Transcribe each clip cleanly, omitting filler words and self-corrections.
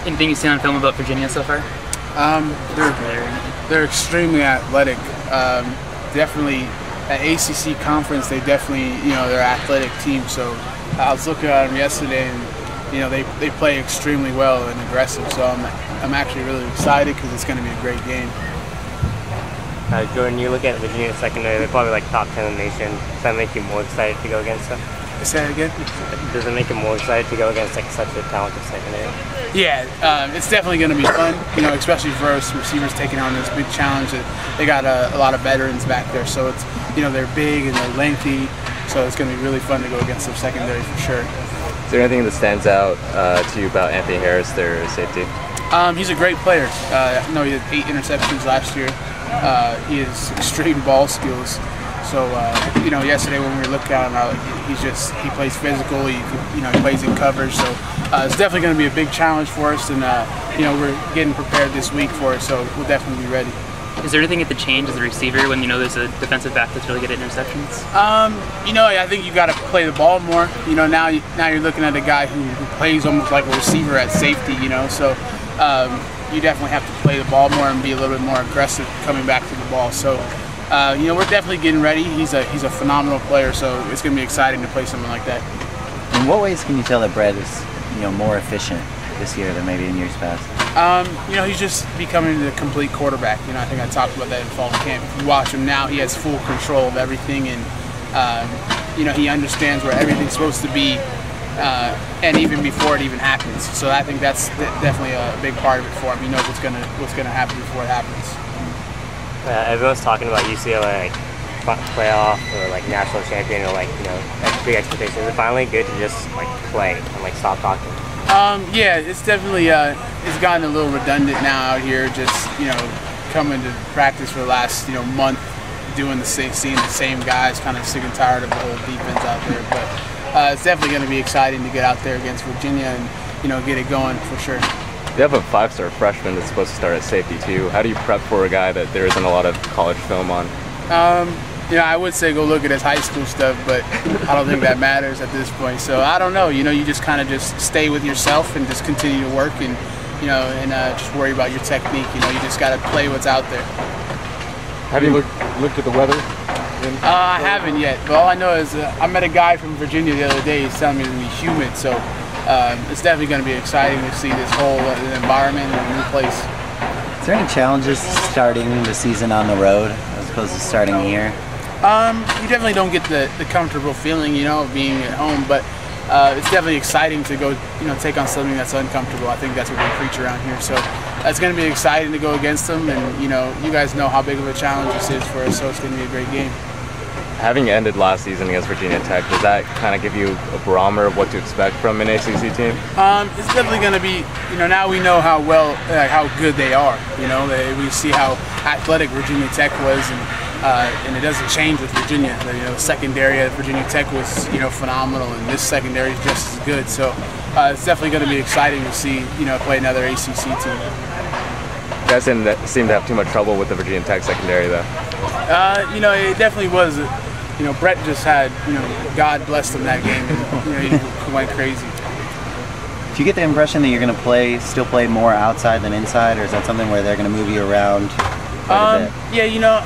Anything you've seen on film about Virginia so far? They're extremely athletic. Definitely at ACC conference, they're athletic team. So I was looking at them yesterday, and they play extremely well and aggressive. So I'm actually really excited because it's going to be a great game. Jordan, you look at Virginia secondary, they're probably like top 10 in the nation. Does that make you more excited to go against them? Say that again? Does it make you more excited to go against like such a talented secondary? Yeah, it's definitely going to be fun, especially for us receivers taking on this big challenge. They got a lot of veterans back there, so it's, they're big and they're lengthy, so it's going to be really fun to go against their secondary for sure. Is there anything that stands out to you about Anthony Harris, their safety? He's a great player. He had 8 interceptions last year. He has extreme ball skills. So yesterday when we were looking at him, he plays physical. He plays in coverage. So it's definitely going to be a big challenge for us, and we're getting prepared this week for it. So we'll definitely be ready. Is there anything at the change as a receiver when there's a defensive back that's really good at interceptions? I think you got to play the ball more. Now you're looking at a guy who plays almost like a receiver at safety. So you definitely have to play the ball more and be a little bit more aggressive coming back to the ball. So we're definitely getting ready. He's a phenomenal player, so it's going to be exciting to play someone like that. In what ways can you tell that Brett is more efficient this year than maybe in years past? He's just becoming the complete quarterback. I think I talked about that in fall camp. If you watch him now, he has full control of everything, and he understands where everything's supposed to be, and even before it even happens. So I think that's definitely a big part of it for him. He knows what's gonna happen before it happens. Everyone's talking about UCLA playoff or like national champion or big expectations. Is it finally good to just play and stop talking? Yeah, it's definitely it's gotten a little redundant now out here. Just coming to practice for the last month, seeing the same guys. Kind of sick and tired of the whole defense out there. But it's definitely going to be exciting to get out there against Virginia and get it going for sure. You have a 5-star freshman that's supposed to start at safety too. How do you prep for a guy that there isn't a lot of college film on? I would say go look at his high school stuff, but I don't think that matters at this point. So I don't know. You just kind of just stay with yourself and just continue to work and just worry about your technique. You just got to play what's out there. Have you looked at the weather? I haven't yet, but all I know is I met a guy from Virginia the other day. He's telling me it's going to be humid, so it's definitely going to be exciting to see this whole environment and a new place. Is there any challenges starting the season on the road as opposed to starting here? You definitely don't get the comfortable feeling, of being at home, but it's definitely exciting to go, take on something that's uncomfortable. I think that's what we preach around here. So that's going to be exciting to go against them, and you guys know how big of a challenge this is for us, so it's going to be a great game. Having ended last season against Virginia Tech, does that kind of give you a barometer of what to expect from an ACC team? It's definitely going to be, now we know how good they are. We see how athletic Virginia Tech was, and it doesn't change with Virginia. The secondary at Virginia Tech was phenomenal, and this secondary is just as good. So it's definitely going to be exciting to see play another ACC team. You guys didn't seem to have too much trouble with the Virginia Tech secondary, though. It definitely was. Brett just had, God blessed him that game, and he went crazy. Do you get the impression that you're going to still play more outside than inside, or is that something where they're going to move you around quite a bit? Yeah,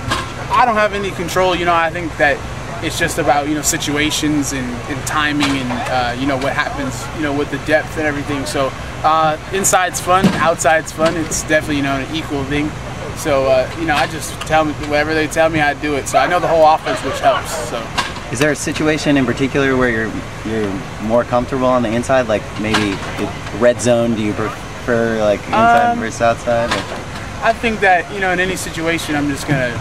I don't have any control. I think that it's just about situations and timing and what happens with the depth and everything. So inside's fun, outside's fun. It's definitely an equal thing. So I just tell me whatever they tell me, I do it. So I know the whole offense, which helps. So is there a situation in particular where you're more comfortable on the inside, like maybe red zone? Do you prefer inside versus outside? Or? I think that in any situation, I'm just gonna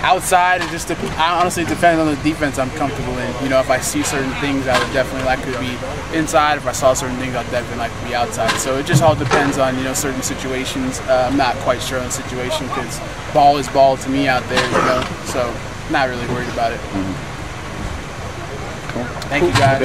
outside. I honestly depends on the defense I'm comfortable in. If I see certain things, I would definitely like to be inside. If I saw certain things, I'd definitely like to be outside. So it just all depends on certain situations. I'm not quite sure on the situation because ball is ball to me out there. So not really worried about it. Cool. Thank you guys.